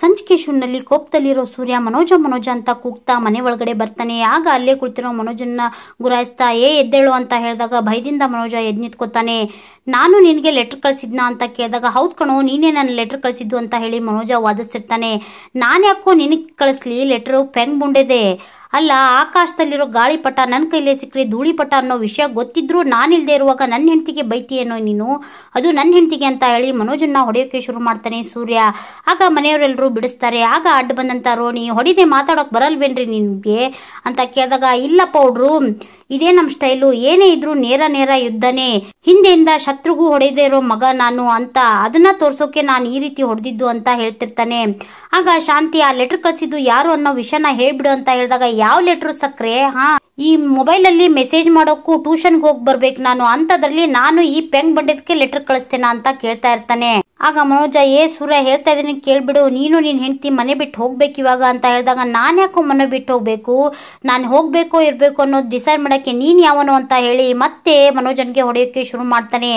ಸಂಚಿಕೆ ಶೂನ್ಯಲ್ಲಿ ಕೋಪದಲ್ಲಿರೋ ಸೂರ್ಯ ಮನೋಜ ಮನೋಜ ಅಂತ ಕೂಗ್ತಾ ಮನೆ ಒಳಗಡೆ ಬರ್ತಾನೆ. ಆಗ ಅಲ್ಲೇ ಕುಳಿತಿರೋ ಮನೋಜನ್ನ ಗುರಾಯಿಸ್ತಾ ಎದ್ದೇಳು ಅಂತ ಹೇಳಿದಾಗ ಭಯದಿಂದ ಮನೋಜ ಎದ್ದು ನಿಂತ್ಕೋತಾನೆ. ನಾನು ನಿನಗೆ ಲೆಟರ್ ಕಳಿಸಿದ್ನಾ ಅಂತ ಕೇಳಿದಾಗ ಹೌದು ಕಣೋ ನೀನೇ ನನ್ನ ಲೆಟರ್ ಕಳಿಸಿದ್ದು ಅಂತ ಹೇಳಿ ಮನೋಜ ವಾದಿಸ್ತಿರ್ತಾನೆ. ನಾನು ಯಾಕೋ ನಿನಗೆ ಕಳಿಸ್ಲಿ ಲೆಟರು ಪೆಂಗ್ ಬುಂಡೆದೆ ಅಲ್ಲ, ಆಕಾಶದಲ್ಲಿರೋ ಗಾಳಿಪಟ ನನ್ನ ಕೈಲೇ ಸಿಕ್ಕರೆ ಧೂಳಿಪಟ ಅನ್ನೋ ವಿಷಯ ಗೊತ್ತಿದ್ರು ನಾನಿಲ್ಲದೆ ಇರುವಾಗ ನನ್ನ ಹೆಂಡತಿಗೆ ಬೈತೀಯೇನೋ ನೀನು, ಅದು ನನ್ನ ಹೆಂಡತಿಗೆ ಅಂತ ಹೇಳಿ ಮನೋಜನ್ನ ಹೊಡೆಯೋಕೆ ಶುರು ಮಾಡ್ತಾನೆ ಸೂರ್ಯ. ಆಗ ಮನೆಯವರೆಲ್ಲರೂ ಬಿಡಿಸ್ತಾರೆ. ಆಗ ಅಡ್ಡ ಬಂದಂತ ರೋಣಿ ಹೊಡಿದೆ ಮಾತಾಡೋಕೆ ಬರಲ್ವೇನ್ರಿ ನಿನ್ಗೆ ಅಂತ ಕೇಳಿದಾಗ ಇಲ್ಲ ಪೌಡ್ರು ಇದೇ ನಮ್ಮ ಸ್ಟೈಲು, ಏನೇ ಇದ್ರು ನೇರ ನೇರ ಯುದ್ಧನೇ, ಹಿಂದೆಯಿಂದ ಶತ್ರುಗೂ ಹೊಡೆದೇ ಇರೋ ಮಗ ನಾನು ಅಂತ ಅದನ್ನ ತೋರ್ಸೋಕೆ ನಾನು ಈ ರೀತಿ ಹೊಡೆದಿದ್ದು ಅಂತ ಹೇಳ್ತಿರ್ತಾನೆ. ಆಗ ಶಾಂತಿ ಆ ಲೆಟರ್ ಕಳ್ಸಿದ್ದು ಯಾರು ಅನ್ನೋ ವಿಷಯನ ಹೇಳ್ಬಿಡು ಅಂತ ಹೇಳಿದಾಗ ಯಾವ ಲೆಟರ್ ಸಕ್ರೆ, ಈ ಮೊಬೈಲ್ ಅಲ್ಲಿ ಮೆಸೇಜ್ ಮಾಡೋಕ್ಕೂ ಟ್ಯೂಷನ್ಗೆ ಹೋಗಿ ಬರ್ಬೇಕು ನಾನು, ಅಂತದ್ರಲ್ಲಿ ನಾನು ಈ ಪೆಂಗ್ ಬಂದಿದ್ದಕ್ಕೆ ಲೆಟರ್ ಕಳಿಸ್ತೇನಾ ಅಂತ ಕೇಳ್ತಾ ಇರ್ತಾನೆ. ಆಗ ಮನೋಜ ಸೂರ್ಯ ಹೇಳ್ತಾ ಇದೀನಿ ಕೇಳ್ಬಿಡು, ನೀನು ನಿನ್ ಹೆಂಡತಿ ಮನೆ ಬಿಟ್ಟು ಹೋಗ್ಬೇಕು ಇವಾಗ ಅಂತ ಹೇಳಿದಾಗ ನಾನು ಯಾಕೋ ಮನೆ ಬಿಟ್ಟು ಹೋಗ್ಬೇಕು, ನಾನು ಹೋಗ್ಬೇಕೋ ಇರ್ಬೇಕು ಅನ್ನೋದು ಡಿಸೈಡ್ ಮಾಡಕ್ಕೆ ನೀನ್ ಯಾವನು ಅಂತ ಹೇಳಿ ಮತ್ತೆ ಮನೋಜನ್ಗೆ ಹೊಡೆಯೋಕೆ ಶುರು ಮಾಡ್ತಾನೆ.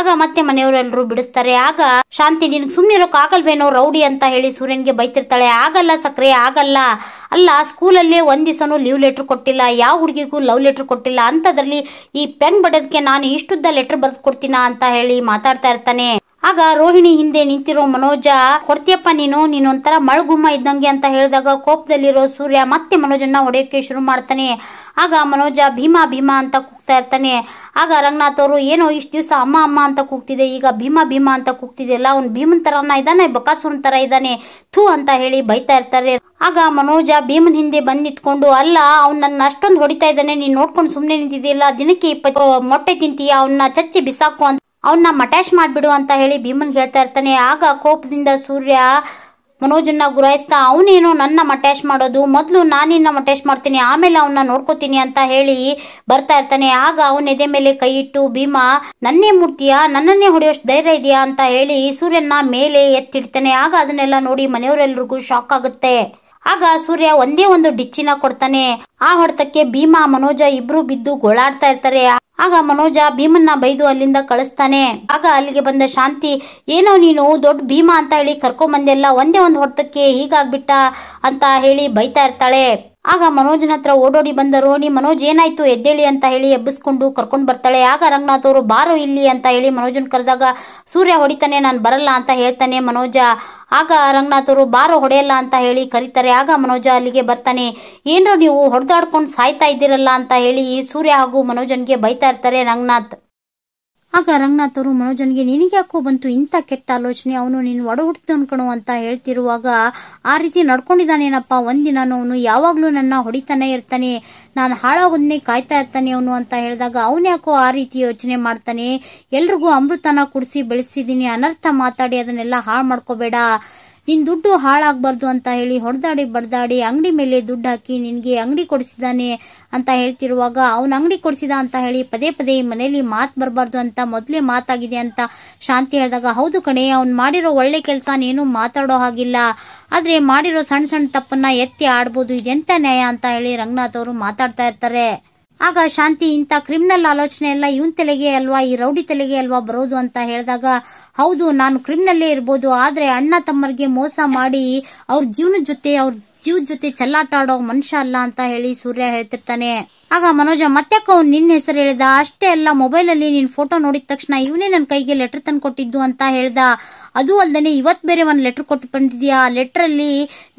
ಆಗ ಮತ್ತೆ ಮನೆಯವರೆಲ್ಲರೂ ಬಿಡಿಸ್ತಾರೆ. ಆಗ ಶಾಂತಿ ನಿನ್ಗೆ ಸುಮ್ಮನೆ ಇರೋಕೆ ಆಗಲ್ವೇನೋ ರೌಡಿ ಅಂತ ಹೇಳಿ ಸೂರ್ಯನ್ಗೆ ಬೈತಿರ್ತಾಳೆ. ಆಗಲ್ಲ ಸಕ್ರೆ ಆಗಲ್ಲ, ಅಲ್ಲ ಸ್ಕೂಲಲ್ಲೇ ಒಂದ್ ದಿವಸನೂ ಲೀವ್ ಲೆಟರ್ ಕೊಟ್ಟಿಲ್ಲ, ಯಾವ ಹುಡುಗಿಗೂ ಲವ್ ಲೆಟರ್ ಕೊಟ್ಟಿಲ್ಲ, ಅಂತದ್ರಲ್ಲಿ ಈ ಪೆನ್ ಬಡೋದಕ್ಕೆ ನಾನು ಇಷ್ಟುದ್ದ ಲೆಟರ್ ಬರೆದು ಕೊಡ್ತೀನ ಅಂತ ಹೇಳಿ ಮಾತಾಡ್ತಾ ಇರ್ತಾನೆ. ಆಗ ರೋಹಿಣಿ ಹಿಂದೆ ನಿಂತಿರೋ ಮನೋಜ ಕೊಡ್ತೀಯಪ್ಪ ನೀನು ಒಂಥರ ಮಳಗುಮ್ಮ ಇದ್ದಂಗೆ ಅಂತ ಹೇಳಿದಾಗ ಕೋಪದಲ್ಲಿರೋ ಸೂರ್ಯ ಮತ್ತೆ ಮನೋಜನ್ನ ಹೊಡೆಯೋಕೆ ಶುರು ಮಾಡ್ತಾನೆ. ಆಗ ಮನೋಜ ಭೀಮಾ ಭೀಮಾ ಅಂತ ಕೂಗ್ತಾ ಇರ್ತಾನೆ. ಆಗ ರಂಗನಾಥ್ ಅವರು ಏನೋ ಇಷ್ಟು ದಿವಸ ಅಮ್ಮ ಅಮ್ಮ ಅಂತ ಕೂಗ್ತಿದೆ, ಈಗ ಭೀಮಾ ಭೀಮಾ ಅಂತ ಕೂಗ್ತಿದೆಯಲ್ಲ, ಅವ್ನು ಭೀಮನ್ ತರನ ಇದ್ದಾನೆ ಬಕಾಸುರನ್ ತರ ಇದ್ದಾನೆ ಥೂ ಅಂತ ಹೇಳಿ ಬೈತಾ ಇರ್ತಾರೆ. ಆಗ ಮನೋಜ ಭೀಮನ್ ಹಿಂದೆ ಬಂದ್ ನಿಂತ್ಕೊಂಡು ಅಲ್ಲ ಅವ್ನು ನನ್ನ ಅಷ್ಟೊಂದು ಹೊಡಿತಾ ಇದ್ದಾನೆ, ನೀನ್ ನೋಡ್ಕೊಂಡು ಸುಮ್ನೆ ನಿಂತಿದೆಯಲ್ಲ, ದಿನಕ್ಕೆ 20 ಮೊಟ್ಟೆ ತಿಂತೀಯ, ಅವನ್ನ ಚಚ್ಚಿ ಬಿಸಾಕು ಅಂತ ಅವನ್ನ ಮಟ್ಯಾಶ್ ಮಾಡ್ಬಿಡು ಅಂತ ಹೇಳಿ ಭೀಮನ್ ಹೇಳ್ತಾ ಇರ್ತಾನೆ. ಆಗ ಕೋಪದಿಂದ ಸೂರ್ಯ ಮನೋಜನ್ನ ಗುರಾಯಿಸ್ತಾ ಅವನೇನೋ ನನ್ನ ಮಟ್ಯಾಶ್ ಮಾಡೋದು, ಮೊದಲು ನಾನಿನ್ನ ಮಟ್ಯಾಶ್ ಮಾಡ್ತೀನಿ ಆಮೇಲೆ ಅವನ್ನ ನೋಡ್ಕೋತೀನಿ ಅಂತ ಹೇಳಿ ಬರ್ತಾ ಇರ್ತಾನೆ. ಆಗ ಅವನ ಎದೆ ಮೇಲೆ ಕೈ ಇಟ್ಟು ಭೀಮಾ ನನ್ನೇ ಮುಟ್ತೀಯಾ, ನನ್ನನ್ನೇ ಹೊಡೆಯೋಷ್ಟು ಧೈರ್ಯ ಇದೆಯಾ ಅಂತ ಹೇಳಿ ಸೂರ್ಯನ ಮೇಲೆ ಎತ್ತಿಡ್ತಾನೆ. ಆಗ ಅದನ್ನೆಲ್ಲ ನೋಡಿ ಮನೆಯವರೆಲ್ರಿಗೂ ಶಾಕ್ ಆಗುತ್ತೆ. ಆಗ ಸೂರ್ಯ ಒಂದೇ ಒಂದು ಡಿಚ್ಚಿನ ಕೊಡ್ತಾನೆ. ಆ ಹೊಡೆತಕ್ಕೆ ಭೀಮಾ ಮನೋಜ ಇಬ್ರು ಬಿದ್ದು ಗೋಳಾಡ್ತಾ ಇರ್ತಾರೆ. ಆಗ ಮನೋಜ ಭೀಮನ್ನ ಬೈದು ಅಲ್ಲಿಂದ ಕಳಿಸ್ತಾನೆ. ಆಗ ಅಲ್ಲಿಗೆ ಬಂದ ಶಾಂತಿ ಏನೋ ನೀನು ದೊಡ್ಡ ಭೀಮಾ ಅಂತ ಹೇಳಿ ಕರ್ಕೊಂಬಂದೆಲ್ಲ, ಒಂದೇ ಒಂದು ಹೊಡೆತಕ್ಕೆ ಹೀಗಾಗ್ಬಿಟ್ಟ ಅಂತ ಹೇಳಿ ಬೈತಾ ಇರ್ತಾಳೆ. ಆಗ ಮನೋಜನ ಹತ್ರ ಓಡೋಡಿ ಬಂದ ರೋಣಿ ಮನೋಜ್ ಏನಾಯ್ತು ಎದ್ದೇಳಿ ಅಂತ ಹೇಳಿ ಎಬ್ಬಿಸ್ಕೊಂಡು ಕರ್ಕೊಂಡ್ ಬರ್ತಾಳೆ. ಆಗ ರಂಗನಾಥ್ ಅವರು ಬಾರೋ ಇಲ್ಲಿ ಅಂತ ಹೇಳಿ ಮನೋಜನ್ ಕರೆದಾಗ ಸೂರ್ಯ ಹೊಡಿತಾನೆ ನಾನು ಬರಲ್ಲ ಅಂತ ಹೇಳ್ತಾನೆ ಮನೋಜ. ಆಗ ರಂಗನಾಥ್ ಅವರು ಬಾರೋ ಹೊಡೆಯಲ್ಲ ಅಂತ ಹೇಳಿ ಕರೀತಾರೆ. ಆಗ ಮನೋಜ ಅಲ್ಲಿಗೆ ಬರ್ತಾನೆ. ಏನೋ ನೀವು ಹೊಡೆದಾಡ್ಕೊಂಡು ಸಾಯ್ತಾ ಇದ್ದೀರಲ್ಲ ಅಂತ ಹೇಳಿ ಸೂರ್ಯ ಹಾಗೂ ಮನೋಜನ್ಗೆ ಬೈತಾ ಇರ್ತಾರೆ ರಂಗನಾಥ್. ಆಗ ರಂಗನಾಥ್ ಅವರು ಮನೋಜನ್ಗೆ ನಿನಗೆ ಯಾಕೋ ಬಂತು ಇಂಥ ಕೆಟ್ಟ ಆಲೋಚನೆ, ಅವನು ನೀನು ಒಡ ಹುಟ್ಟಿದ ಅನ್ಕಣು ಅಂತ ಹೇಳ್ತಿರುವಾಗ ಆ ರೀತಿ ನಡ್ಕೊಂಡಿದ್ದಾನೇನಪ್ಪ, ಒಂದಿನಾನು ಅವನು ಯಾವಾಗ್ಲೂ ನನ್ನ ಹೊಡಿತಾನೆ ಇರ್ತಾನೆ, ನಾನು ಹಾಳಾಗೋದನ್ನೇ ಕಾಯ್ತಾ ಇರ್ತಾನೆ ಅವನು ಅಂತ ಹೇಳಿದಾಗ ಅವನು ಯಾಕೋ ಆ ರೀತಿ ಯೋಚನೆ ಮಾಡ್ತಾನೆ, ಎಲ್ರಿಗೂ ಅಮೃತನ ಕುಡಿಸಿ ಬೆಳೆಸಿದೀನಿ, ಅನರ್ಥ ಮಾತಾಡಿ ಅದನ್ನೆಲ್ಲ ಹಾಳು ಮಾಡ್ಕೋಬೇಡ, ನಿನ್ ದುಡ್ಡು ಹಾಳಾಗ್ಬಾರ್ದು ಅಂತ ಹೇಳಿ ಹೊಡೆದಾಡಿ ಬಡ್ದಾಡಿ ಅಂಗಡಿ ಮೇಲೆ ದುಡ್ಡು ಹಾಕಿ ನಿನ್ಗೆ ಅಂಗಡಿ ಕೊಡಿಸಿದಾನೆ ಅಂತ ಹೇಳ್ತಿರುವಾಗ ಅವ್ನ ಅಂಗಡಿ ಕೊಡಿಸಿದ ಅಂತ ಹೇಳಿ ಪದೇ ಪದೇ ಈ ಮನೇಲಿ ಮಾತು ಬರಬಾರ್ದು ಅಂತ ಮೊದಲೇ ಮಾತಾಗಿದೆ ಅಂತ ಶಾಂತಿ ಹೇಳಿದಾಗ ಹೌದು ಕಣೆ, ಅವ್ನು ಮಾಡಿರೋ ಒಳ್ಳೆ ಕೆಲಸ ನೀನು ಮಾತಾಡೋ ಹಾಗಿಲ್ಲ, ಆದ್ರೆ ಮಾಡಿರೋ ಸಣ್ಣ ಸಣ್ಣ ತಪ್ಪನ್ನ ಎತ್ತಿ ಆಡ್ಬೋದು, ಇದೆಂತ ನ್ಯಾಯ ಅಂತ ಹೇಳಿ ರಂಗನಾಥ್ ಅವರು ಮಾತಾಡ್ತಾ ಇರ್ತಾರೆ. ಆಗ ಶಾಂತಿ ಇಂಥ ಕ್ರಿಮಿನಲ್ ಆಲೋಚನೆ ಎಲ್ಲ ಇವನ್ ತಲೆಗೆ ಅಲ್ವಾ, ಈ ರೌಡಿ ತಲೆಗೆ ಅಲ್ವಾ ಬರೋದು ಅಂತ ಹೇಳಿದಾಗ ಹೌದು ನಾನು ಕ್ರಿಮಿನಲ್ಲೇ ಇರ್ಬೋದು, ಆದ್ರೆ ಅಣ್ಣ ತಮ್ಮರಿಗೆ ಮೋಸ ಮಾಡಿ ಅವ್ರ ಜೀವದ ಜೊತೆ ಚೆಲ್ಲಾಟ ಆಡೋ ಮನುಷ್ಯ ಅಲ್ಲ ಅಂತ ಹೇಳಿ ಸೂರ್ಯ ಹೇಳ್ತಿರ್ತಾನೆ. ಆಗ ಮನೋಜ ಮತ್ತ್ಯಾಕ ಅವ್ನು ನಿನ್ನ ಹೆಸರು ಹೇಳ್ದ, ಅಷ್ಟೇ ಅಲ್ಲ ಮೊಬೈಲ್ ಅಲ್ಲಿ ನಿನ್ ಫೋಟೋ ನೋಡಿದ ತಕ್ಷಣ ಇವನೇ ನನ್ನ ಕೈಗೆ ಲೆಟರ್ ತಂದು ಕೊಟ್ಟಿದ್ದು ಅಂತ ಹೇಳ್ದ, ಅದು ಅಲ್ದೇನೆ ಇವತ್ ಬೇರೆ ಒಂದ್ ಲೆಟರ್ ಕೊಟ್ಟು ಬಂದಿದ್ಯಾ, ಆ ಲೆಟರ್ ಅಲ್ಲಿ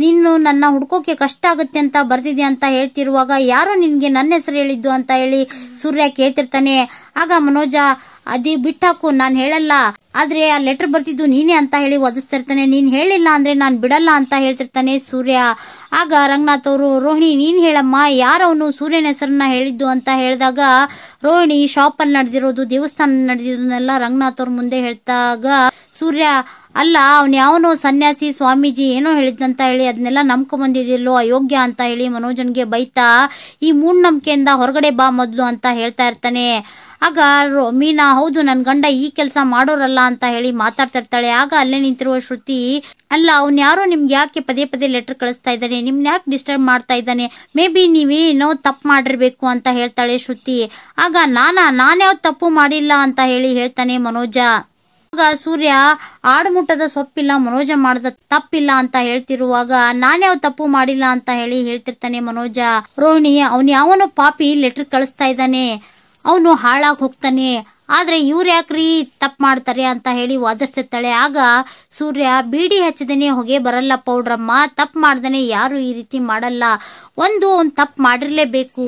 ನೀನು ನನ್ನ ಹುಡ್ಕೋಕೆ ಕಷ್ಟ ಆಗುತ್ತೆ ಅಂತ ಬರ್ದಿದ್ಯಾ ಅಂತ ಹೇಳ್ತಿರುವಾಗ ಯಾರೋ ನಿನ್ಗೆ ನನ್ನ ಹೆಸರು ಹೇಳಿದ್ದು ಅಂತ ಹೇಳಿ ಸೂರ್ಯ ಕೇಳ್ತಿರ್ತಾನೆ. ಆಗ ಮನೋಜ ಅದಿ ಬಿಟ್ಟಾಕು ನಾನು ಹೇಳಲ್ಲ, ಆದ್ರೆ ಆ ಲೆಟರ್ ಬರ್ತಿದ್ದು ನೀನೇ ಅಂತ ಹೇಳಿ ಒದಿಸ್ತಿರ್ತಾನೆ. ನೀನ್ ಹೇಳಿಲ್ಲ ಅಂದ್ರೆ ನಾನ್ ಬಿಡಲ್ಲ ಅಂತ ಹೇಳ್ತಿರ್ತಾನೆ ಸೂರ್ಯ. ಆಗ ರಂಗನಾಥ್ ಅವರು ರೋಹಿಣಿ ನೀನ್ ಹೇಳಮ್ಮ ಯಾರವನು ಸೂರ್ಯನ ಹೆಸರನ್ನ ಹೇಳಿದ್ದು ಅಂತ ಹೇಳಿದಾಗ ರೋಹಿಣಿ ಶಾಪ್ ಅಲ್ಲಿ ನಡೆದಿರೋದು ದೇವಸ್ಥಾನ ನಡೆದಿರೋದನ್ನೆಲ್ಲ ರಂಗನಾಥ್ ಅವ್ರ ಮುಂದೆ ಹೇಳ್ತಾಗ ಸೂರ್ಯ ಅಲ್ಲ ಅವ್ನ ಯಾವನೋ ಸನ್ಯಾಸಿ ಸ್ವಾಮೀಜಿ ಏನೋ ಹೇಳಿದ್ದಂತ ಹೇಳಿ ಅದನ್ನೆಲ್ಲ ನಂಬ್ಕೊಂಬಂದಿದಿಲ್ಲೋ ಅಯೋಗ್ಯ ಅಂತ ಹೇಳಿ ಮನೋಜನ್ಗೆ ಬೈತಾ ಈ ಮೂಢನಂಬಿಕೆಯಿಂದ ಹೊರಗಡೆ ಬಾ ಮೊದ್ಲು ಅಂತ ಹೇಳ್ತಾ ಇರ್ತಾನೆ. ಆಗ ಮೀನಾ ಹೌದು ನನ್ ಗಂಡ ಈ ಕೆಲಸ ಮಾಡೋರಲ್ಲ ಅಂತ ಹೇಳಿ ಮಾತಾಡ್ತಾ ಇರ್ತಾಳೆ. ಆಗ ಅಲ್ಲೇ ನಿಂತಿರುವ ಶ್ರುತಿ ಅಲ್ಲ ಅವ್ನ್ ಯಾರೋ ನಿಮ್ಗೆ ಯಾಕೆ ಪದೇ ಪದೇ ಲೆಟರ್ ಕಳಿಸ್ತಾ ಇದ್ದಾನೆ, ನಿಮ್ನ ಯಾಕೆ ಡಿಸ್ಟರ್ಬ್ ಮಾಡ್ತಾ ಇದ್ದಾನೆ, ಮೇ ಬಿ ನೀವೇನೋ ತಪ್ಪು ಮಾಡಿರ್ಬೇಕು ಅಂತ ಹೇಳ್ತಾಳೆ ಶ್ರುತಿ. ಆಗ ನಾನ್ಯಾವ್ ತಪ್ಪು ಮಾಡಿಲ್ಲ ಅಂತ ಹೇಳಿ ಹೇಳ್ತಾನೆ ಮನೋಜ. ಆಗ ಸೂರ್ಯ ಆಡುಮುಟ್ಟದ ಸೊಪ್ಪಿಲ್ಲ ಮನೋಜ ಮಾಡದ ತಪ್ಪಿಲ್ಲ ಅಂತ ಹೇಳ್ತಿರುವಾಗ ನಾನ್ಯಾವ ತಪ್ಪು ಮಾಡಿಲ್ಲ ಅಂತ ಹೇಳ್ತಿರ್ತಾನೆ ಮನೋಜ. ರೋಹಿಣಿ ಅವನ್ ಯಾವನೋ ಪಾಪಿ ಲೆಟರ್ ಕಳಿಸ್ತಾ ಇದ್ದಾನೆ, ಅವನು ಹಾಳಾಗಿ ಹೋಗ್ತಾನೆ, ಆದ್ರೆ ಇವ್ರು ಯಾಕ್ರಿ ತಪ್ಪು ಮಾಡ್ತಾರೆ ಅಂತ ವಾದಿಸ್ತಿರ್ತಾಳೆ. ಆಗ ಸೂರ್ಯ ಬೀಡಿ ಹಚ್ಚದೇನೆ ಹೊಗೆ ಬರಲ್ಲ ಪೌಡ್ರಮ್ಮ, ತಪ್ಪು ಮಾಡ್ದೇನೆ ಯಾರು ಈ ರೀತಿ ಮಾಡಲ್ಲ, ಅವ್ನು ತಪ್ಪು ಮಾಡಿರ್ಲೇಬೇಕು,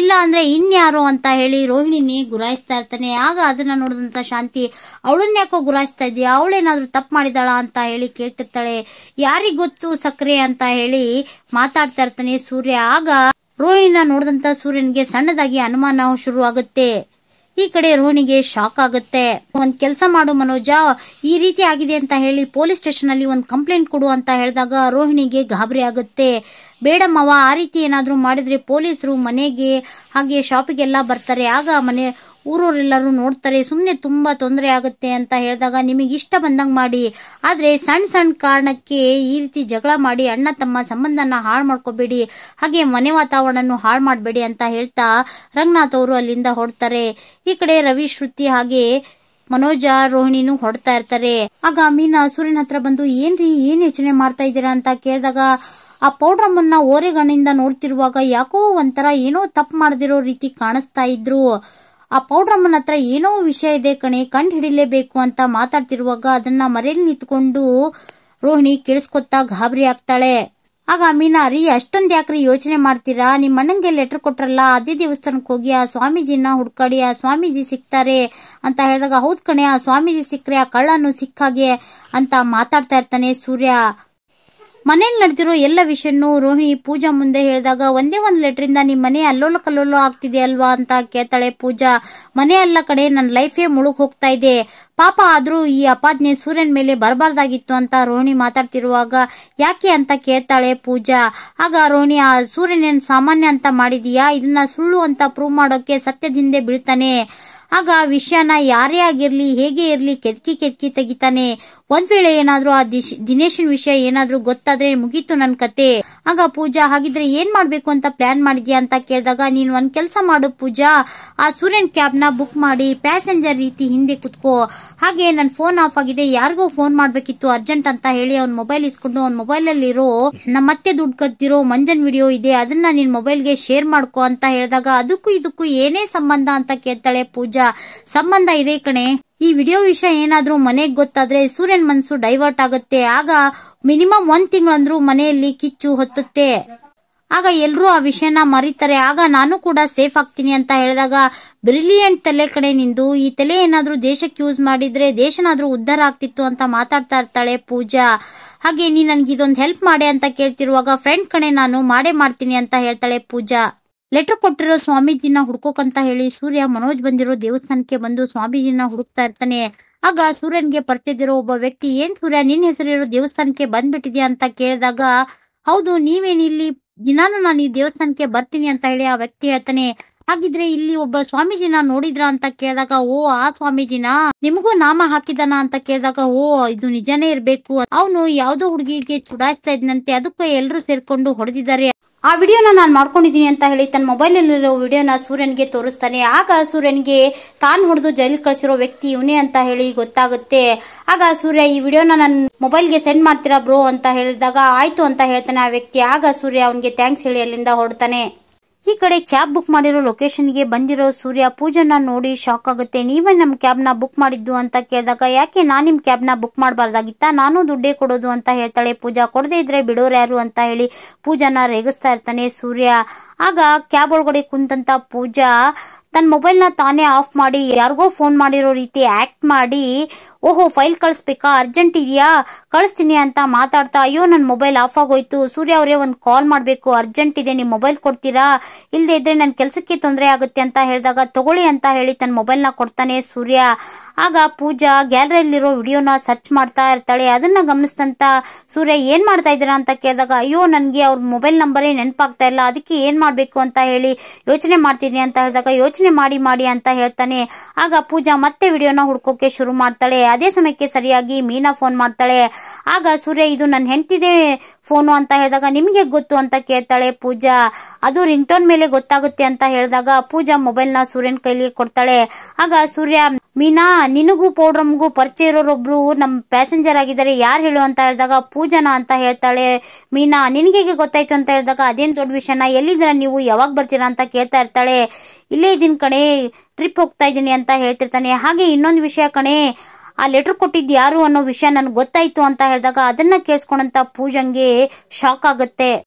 ಇಲ್ಲ ಅಂದ್ರೆ ಇನ್ಯಾರು ಅಂತ ರೋಹಿಣಿನಿ ಗುರಾಯಿಸ್ತಾ ಇರ್ತಾನೆ. ಆಗ ಅದನ್ನ ನೋಡಿದಂತ ಶಾಂತಿ ಅವಳನ್ನ ಯಾಕೋ ಗುರಾಯಿಸ್ತಾ ಇದೀಯಾ, ಅವಳೇನಾದ್ರೂ ತಪ್ಪು ಮಾಡಿದಾಳ ಅಂತ ಕೇಳ್ತಿರ್ತಾಳೆ. ಯಾರಿಗ್ ಗೊತ್ತು ಸಕ್ರೆ ಅಂತ ಮಾತಾಡ್ತಾ ಇರ್ತಾನೆ ಸೂರ್ಯ. ಆಗ ರೋಹಿಣಿನ ನೋಡಿದಂತ ಸೂರ್ಯನ್ಗೆ ಸಣ್ಣದಾಗಿ ಅನುಮಾನ ಶುರು ಆಗುತ್ತೆ. ಈ ಕಡೆ ರೋಹಿಣಿಗೆ ಶಾಕ್ ಆಗುತ್ತೆ. ಒಂದ್ ಕೆಲಸ ಮಾಡು ಮನೋಜ, ಈ ರೀತಿ ಆಗಿದೆ ಅಂತ ಪೊಲೀಸ್ ಸ್ಟೇಷನ್ ಅಲ್ಲಿ ಒಂದ್ ಕಂಪ್ಲೇಂಟ್ ಕೊಡು ಅಂತ ಹೇಳಿದಾಗ ರೋಹಿಣಿಗೆ ಗಾಬರಿ ಆಗುತ್ತೆ. ಬೇಡಮ್ಮವ, ಆ ರೀತಿ ಏನಾದ್ರೂ ಮಾಡಿದ್ರೆ ಪೊಲೀಸರು ಮನೆಗೆ ಹಾಗೆ ಶಾಪಿಗೆಲ್ಲ ಬರ್ತಾರೆ, ಆಗ ಮನೆ ಊರವರೆಲ್ಲರೂ ನೋಡ್ತಾರೆ, ಸುಮ್ನೆ ತುಂಬಾ ತೊಂದರೆ ಆಗುತ್ತೆ ಅಂತ ಹೇಳಿದಾಗ ನಿಮಗೆ ಇಷ್ಟ ಬಂದಂಗ್ ಮಾಡಿ, ಆದ್ರೆ ಸಣ್ಣ ಸಣ್ಣ ಕಾರಣಕ್ಕೆ ಈ ರೀತಿ ಜಗಳ ಮಾಡಿ ಅಣ್ಣ ತಮ್ಮ ಸಂಬಂಧನ ಹಾಳು ಮಾಡ್ಕೋಬೇಡಿ, ಹಾಗೆ ಮನೆ ವಾತಾವರಣ ಹಾಳು ಮಾಡಬೇಡಿ ಅಂತ ಹೇಳ್ತಾ ರಂಗನಾಥ್ ಅವರು ಅಲ್ಲಿಂದ ಹೊರಡ್ತಾರೆ. ಈ ಕಡೆ ರವಿ, ಶ್ರುತಿ ಹಾಗೆ ಮನೋಜ, ರೋಹಿಣಿನೂ ಹೊಡ್ತಾ ಇರ್ತಾರೆ. ಆಗ ಮೀನಾ ಸೂರ್ಯನ ಹತ್ರ ಬಂದು ಏನ್ರಿ ಏನ್ ಯೋಚನೆ ಮಾಡ್ತಾ ಇದ್ದೀರಾ ಅಂತ ಕೇಳಿದಾಗ ಆ ಪೌಡ್ರಮ್ಮನ್ನ ಓರೆಗಣ್ಣಿಂದ ನೋಡ್ತಿರುವಾಗ ಯಾಕೋ ಒಂಥರ ಏನೋ ತಪ್ಪು ಮಾಡದಿರೋ ರೀತಿ ಕಾಣಿಸ್ತಾ ಇದ್ರು. ಆ ಪೌಡ್ರಮ್ಮನ ಹತ್ರ ಏನೋ ವಿಷಯ ಇದೆ ಕಣೆ, ಕಂಡು ಹಿಡಿಲೇಬೇಕು ಅಂತ ಮಾತಾಡ್ತಿರುವಾಗ ಅದನ್ನ ಮರೆಯಲ್ಲಿ ನಿಂತ್ಕೊಂಡು ರೋಹಿಣಿ ಕೇಳಿಸ್ಕೊತಾ ಗಾಬರಿ ಆಗ್ತಾಳೆ. ಆಗ ಮೀನಾ, ರೀ ಅಷ್ಟೊಂದ್ ಯಾಕ್ರಿ ಯೋಚನೆ ಮಾಡ್ತೀರಾ, ನಿಮ್ ಅಣ್ಣಂಗೆ ಲೆಟರ್ ಕೊಟ್ರಲ್ಲ, ಅದೇ ದೇವಸ್ಥಾನಕ್ಕೆ ಹೋಗಿ ಆ ಸ್ವಾಮೀಜಿನ ಹುಡ್ಕಾಡಿ, ಆ ಸ್ವಾಮೀಜಿ ಸಿಗ್ತಾರೆ ಅಂತ ಹೇಳಿದಾಗ ಹೌದ್ ಕಣೆ, ಆ ಸ್ವಾಮೀಜಿ ಸಿಕ್ಕರೆ ಆ ಕಳ್ಳನು ಸಿಕ್ಕಾಗೆ ಅಂತ ಮಾತಾಡ್ತಾ ಇರ್ತಾನೆ ಸೂರ್ಯ. ಮನೇಲಿ ನಡೆದಿರೋ ಎಲ್ಲ ವಿಷಯನೂ ರೋಹಿಣಿ ಪೂಜಾ ಮುಂದೆ ಹೇಳಿದಾಗ ಒಂದೇ ಒಂದ್ ಲೆಟರಿಂದ ನಿಮ್ ಮನೆ ಅಲ್ಲೋಲ ಕಲ್ಲೋಲ ಆಗ್ತಿದೆ ಅಲ್ವಾ ಅಂತ ಕೇಳ್ತಾಳೆ ಪೂಜಾ. ಮನೆ ಅಲ್ಲ ಕಡೆ, ನನ್ ಲೈಫೇ ಮುಳುಗ್ ಹೋಗ್ತಾ ಇದೆ, ಪಾಪ ಆದ್ರೂ ಈ ಅಪಾದನೆ ಸೂರ್ಯನ್ ಮೇಲೆ ಬರಬಾರ್ದಾಗಿತ್ತು ಅಂತ ರೋಹಿಣಿ ಮಾತಾಡ್ತಿರುವಾಗ ಯಾಕೆ ಅಂತ ಕೇಳ್ತಾಳೆ ಪೂಜಾ. ಆಗ ರೋಹಿಣಿ, ಆ ಸೂರ್ಯನೇನ್ ಸಾಮಾನ್ಯ ಅಂತ ಮಾಡಿದೀಯಾ, ಇದನ್ನ ಸುಳ್ಳು ಅಂತ ಪ್ರೂವ್ ಮಾಡೋಕೆ ಸತ್ಯದಿಂದೆ ಬೀಳ್ತಾನೆ. ಆಗ ವಿಷಯನ ಯಾರೇ ಆಗಿರ್ಲಿ ಹೇಗೆ ಇರ್ಲಿ ಕೆದಕಿ ತೆಗಿತಾನೆ. ಒಂದ್ ವೇಳೆ ಏನಾದ್ರೂ ಆ ದಿನೇಶನ್ ವಿಷಯ ಏನಾದ್ರೂ ಗೊತ್ತಾದ್ರೆ ಮುಗೀತು ನನ್ ಕತೆ. ಆಗ ಪೂಜಾ, ಹಾಗಿದ್ರೆ ಏನ್ ಮಾಡ್ಬೇಕು ಅಂತ ಪ್ಲಾನ್ ಮಾಡಿದ್ಯಾ ಅಂತ ಕೇಳಿದಾಗ ನೀನ್ ಒಂದ್ ಕೆಲ್ಸ ಮಾಡು ಪೂಜಾ, ಆ ಸೂರ್ಯನ್ ಕ್ಯಾಬ್ ನ ಬುಕ್ ಮಾಡಿ ಪ್ಯಾಸೆಂಜರ್ ರೀತಿ ಹಿಂದೆ ಕುತ್ಕೋ, ಹಾಗೆ ನನ್ ಫೋನ್ ಆಫ್ ಆಗಿದೆ, ಯಾರಿಗೋ ಫೋನ್ ಮಾಡ್ಬೇಕಿತ್ತು ಅರ್ಜೆಂಟ್ ಅಂತ ಅವ್ನ್ ಮೊಬೈಲ್ ಇಸ್ಕೊಂಡು ಅವ್ನ್ ಮೊಬೈಲ್ ಅಲ್ಲಿರೋ ನಮ್ಮತ್ತೆ ದುಡ್ಡು ಕದ್ದಿರೋ ಮಂಜನ್ ವಿಡಿಯೋ ಇದೆ, ಅದನ್ನ ನಿನ್ ಮೊಬೈಲ್ಗೆ ಶೇರ್ ಮಾಡ್ಕೋ ಅಂತ ಹೇಳಿದಾಗ ಅದಕ್ಕೂ ಇದಕ್ಕೂ ಏನೇ ಸಂಬಂಧ ಅಂತ ಕೇಳ್ತಾಳೆ ಪೂಜಾ. ಸಂಬಂಧ ಇದೆ ಕಣೆ, ಈ ವಿಡಿಯೋ ವಿಷಯ ಏನಾದ್ರೂ ಮನೆಗ್ ಗೊತ್ತಾದ್ರೆ ಸೂರ್ಯನ್ ಮನ್ಸು ಡೈವರ್ಟ್ ಆಗುತ್ತೆ, ಆಗ ಮಿನಿಮಮ್ 1 ತಿಂಗಳಂದ್ರೂ ಮನೆಯಲ್ಲಿ ಕಿಚ್ಚು ಹೊತ್ತುತ್ತೆ, ಆಗ ಎಲ್ರೂ ಆ ವಿಷಯನ ಮರೀತಾರೆ, ಆಗ ನಾನು ಕೂಡ ಸೇಫ್ ಆಗ್ತೀನಿ ಅಂತ ಹೇಳಿದಾಗ ಬ್ರಿಲಿಯಂಟ್ ತಲೆ ಕಡೆ ನಿಂದು, ಈ ತಲೆ ಏನಾದ್ರೂ ದೇಶಕ್ಕೆ ಯೂಸ್ ಮಾಡಿದ್ರೆ ದೇಶನಾದ್ರೂ ಉದ್ಧಾರ ಆಗ್ತಿತ್ತು ಅಂತ ಮಾತಾಡ್ತಾ ಇರ್ತಾಳೆ ಪೂಜಾ. ಹಾಗೆ ನೀ ನನ್ಗೆ ಇದೊಂದು ಹೆಲ್ಪ್ ಮಾಡೆ ಅಂತ ಕೇಳ್ತಿರುವಾಗ ಫ್ರೆಂಡ್ ಕಣೆ ನಾನು ಮಾಡೇ ಮಾಡ್ತೀನಿ ಅಂತ ಹೇಳ್ತಾಳೆ ಪೂಜಾ. ಲೆಟರ್ ಕೊಟ್ಟಿರೋ ಸ್ವಾಮೀಜಿನ ಹುಡ್ಕೋಕಂತ ಸೂರ್ಯ ಮನೋಜ್ ಬಂದಿರೋ ದೇವಸ್ಥಾನಕ್ಕೆ ಬಂದು ಸ್ವಾಮೀಜಿನ ಹುಡುಕ್ತಾ ಇರ್ತಾನೆ. ಆಗ ಸೂರ್ಯನ್ಗೆ ಪರಿಚಯದಿರೋ ಒಬ್ಬ ವ್ಯಕ್ತಿ, ಏನ್ ಸೂರ್ಯ ನಿನ್ ಹೆಸರಿರೋ ದೇವಸ್ಥಾನಕ್ಕೆ ಬಂದ್ಬಿಟ್ಟಿದ್ಯಾ ಅಂತ ಕೇಳಿದಾಗ ಹೌದು ನೀವೇನಿಲ್ಲಿ, ನಾನು ಈ ದೇವಸ್ಥಾನಕ್ಕೆ ಬರ್ತೀನಿ ಅಂತ ಆ ವ್ಯಕ್ತಿ ಹೇಳ್ತಾನೆ. ಹಾಗಿದ್ರೆ ಇಲ್ಲಿ ಒಬ್ಬ ಸ್ವಾಮೀಜಿನ ನೋಡಿದ್ರ ಅಂತ ಕೇಳಿದಾಗ ಓ ಆ ಸ್ವಾಮೀಜಿನ, ನಿಮಗೂ ನಾಮ ಹಾಕಿದಾನ ಅಂತ ಕೇಳಿದಾಗ ಓ ಇದು ನಿಜಾನೇ ಇರ್ಬೇಕು, ಅವನು ಯಾವ್ದೋ ಹುಡುಗಿಗೆ ಚುಡಾಯಿಸ್ತಾ ಇದ್ನಂತೆ, ಅದಕ್ಕೂ ಎಲ್ರು ಸೇರ್ಕೊಂಡು ಹೊಡೆದಿದ್ದಾರೆ, ಆ ವಿಡಿಯೋನ ನಾನು ಮಾಡ್ಕೊಂಡಿದ್ದೀನಿ ಅಂತ ತನ್ನ ಮೊಬೈಲ್ ಅಲ್ಲಿರೋ ವಿಡಿಯೋನ ಸೂರ್ಯನ್ಗೆ ತೋರಿಸ್ತಾನೆ. ಆಗ ಸೂರ್ಯನ್ಗೆ ತಾನು ಹೊಡೆದು ಜೈಲ್ ಕಳಿಸಿರೋ ವ್ಯಕ್ತಿ ಇವನೇ ಅಂತ ಗೊತ್ತಾಗುತ್ತೆ. ಆಗ ಸೂರ್ಯ ಈ ವಿಡಿಯೋನ ನನ್ನ ಮೊಬೈಲ್ಗೆ ಸೆಂಡ್ ಮಾಡ್ತೀರಾ ಬ್ರೋ ಅಂತ ಹೇಳಿದಾಗ ಆಯ್ತು ಅಂತ ಹೇಳ್ತಾನೆ ಆ ವ್ಯಕ್ತಿ. ಆಗ ಸೂರ್ಯ ಅವನಿಗೆ ಥ್ಯಾಂಕ್ಸ್ ಹೇಳಿ ಅಲ್ಲಿಂದ ಹೊರಡ್ತಾನೆ. ಈ ಕಡೆ ಕ್ಯಾಬ್ ಬುಕ್ ಮಾಡಿರೋ ಲೊಕೇಶನ್ಗೆ ಬಂದಿರೋ ಸೂರ್ಯ ಪೂಜನ ನೋಡಿ ಶಾಕ್ ಆಗುತ್ತೆ. ನೀವೇ ನಮ್ ಕ್ಯಾಬ್ನ ಬುಕ್ ಮಾಡಿದ್ದು ಅಂತ ಕೇಳಿದಾಗ ಯಾಕೆ ನಾನ್ ನಿಮ್ ಕ್ಯಾಬ್ನ ಬುಕ್ ಮಾಡಬಾರ್ದಾಗಿತ್ತಾ, ನಾನು ದುಡ್ಡೇ ಕೊಡೋದು ಅಂತ ಹೇಳ್ತಾಳೆ ಪೂಜಾ. ಕೊಡದೇ ಇದ್ರೆ ಬಿಡೋರು ಯಾರು ಅಂತ ಪೂಜಾನ ರೇಗಿಸ್ತಾ ಇರ್ತಾನೆ ಸೂರ್ಯ. ಆಗ ಕ್ಯಾಬ್ ಒಳಗಡೆ ಕುಂತಂತ ಪೂಜಾ ತನ್ನ ಮೊಬೈಲ್ನ ತಾನೇ ಆಫ್ ಮಾಡಿ ಯಾರಿಗೋ ಫೋನ್ ಮಾಡಿರೋ ರೀತಿ ಆಕ್ಟ್ ಮಾಡಿ ಓಹೋ ಫೈಲ್ ಕಳಿಸ್ಬೇಕಾ, ಅರ್ಜೆಂಟ್ ಇದೆಯಾ, ಕಳಿಸ್ತೀನಿ ಅಂತ ಮಾತಾಡ್ತಾ ಅಯ್ಯೋ ನನ್ನ ಮೊಬೈಲ್ ಆಫ್ ಆಗೋಯ್ತು, ಸೂರ್ಯ ಅವರೇ ಒಂದು ಕಾಲ್ ಮಾಡಬೇಕು, ಅರ್ಜೆಂಟ್ ಇದೆ, ನಿಮ್ಮ ಮೊಬೈಲ್ ಕೊಡ್ತೀರಾ, ಇಲ್ಲದೆ ಇದ್ರೆ ನನ್ನ ಕೆಲಸಕ್ಕೆ ತೊಂದರೆ ಆಗುತ್ತೆ ಅಂತ ಹೇಳಿದಾಗ ತಗೊಳ್ಳಿ ಅಂತ ತನ್ನ ಮೊಬೈಲ್ನ ಕೊಡ್ತಾನೆ ಸೂರ್ಯ. ಆಗ ಪೂಜಾ ಗ್ಯಾಲರಿಯಲ್ಲಿರೋ ವಿಡಿಯೋನ ಸರ್ಚ್ ಮಾಡ್ತಾ ಇರ್ತಾಳೆ. ಅದನ್ನ ಗಮನಿಸಿದಂತ ಸೂರ್ಯ ಏನ್ ಮಾಡ್ತಾ ಇದ್ದೀರಾ ಅಂತ ಕೇಳಿದಾಗ ಅಯ್ಯೋ ನನ್ಗೆ ಅವ್ರ ಮೊಬೈಲ್ ನಂಬರೇ ನೆನಪಾಗ್ತಾ ಇಲ್ಲ, ಅದಕ್ಕೆ ಏನ್ ಮಾಡ್ಬೇಕು ಅಂತ ಯೋಚನೆ ಮಾಡ್ತೀನಿ ಅಂತ ಹೇಳಿದಾಗ ಯೋಚನೆ ಮಾಡಿ ಅಂತ ಹೇಳ್ತಾನೆ. ಆಗ ಪೂಜಾ ಮತ್ತೆ ವಿಡಿಯೋನ ಹುಡ್ಕೋಕೆ ಶುರು ಮಾಡ್ತಾಳೆ. ಅದೇ ಸಮಯಕ್ಕೆ ಸರಿಯಾಗಿ ಮೀನಾ ಫೋನ್ ಮಾಡ್ತಾಳೆ. ಆಗ ಸೂರ್ಯ ಇದು ನನ್ನ ಹೆಂಡತಿದೆ ಫೋನು ಅಂತ ಹೇಳಿದಾಗ ನಿಮ್ಗೆ ಗೊತ್ತು ಅಂತ ಕೇಳ್ತಾಳೆ ಪೂಜಾ. ಅದು ರಿಂಗ್ ಟೋನ್ ಮೇಲೆ ಗೊತ್ತಾಗುತ್ತೆ ಅಂತ ಹೇಳಿದಾಗ ಪೂಜಾ ಮೊಬೈಲ್ ನ ಸೂರ್ಯನ್ ಕೈಲಿ ಕೊಡ್ತಾಳೆ. ಆಗ ಸೂರ್ಯ ಮೀನಾ, ನಿನಗೂ ಪೌಡ್ರಮ್ಗೂ ಪರಿಚಯ ಇರೋರೊಬ್ರು ನಮ್ಮ ಪ್ಯಾಸೆಂಜರ್ ಆಗಿದ್ದಾರೆ, ಯಾರು ಹೇಳು ಅಂತ ಹೇಳಿದಾಗ ಪೂಜನಾ ಅಂತ ಹೇಳ್ತಾಳೆ. ಮೀನಾ, ನಿನಗೆ ಹೇಗೆ ಗೊತ್ತಾಯ್ತು ಅಂತ ಹೇಳಿದಾಗ ಅದೇನು ದೊಡ್ಡ ವಿಷಯನ, ಎಲ್ಲಿದ್ದೀರಾ ನೀವು, ಯಾವಾಗ ಬರ್ತೀರಾ ಅಂತ ಕೇಳ್ತಾ ಇರ್ತಾಳೆ. ಇಲ್ಲೇ ಇದ್ದೀನಿ ಕಣೆ, ಟ್ರಿಪ್ ಹೋಗ್ತಾ ಇದ್ದೀನಿ ಅಂತ ಹೇಳ್ತಿರ್ತಾನೆ. ಹಾಗೆ ಇನ್ನೊಂದು ವಿಷಯ ಕಣೆ, ಆ ಲೆಟರ್ ಕೊಟ್ಟಿದ್ದು ಯಾರು ಅನ್ನೋ ವಿಷಯ ನನಗೆ ಗೊತ್ತಾಯ್ತು ಅಂತ ಹೇಳಿದಾಗ ಅದನ್ನ ಕೇಳಿಸ್ಕೊಂಡಂತ ಪೂಜಂಗೆ ಶಾಕ್ ಆಗುತ್ತೆ.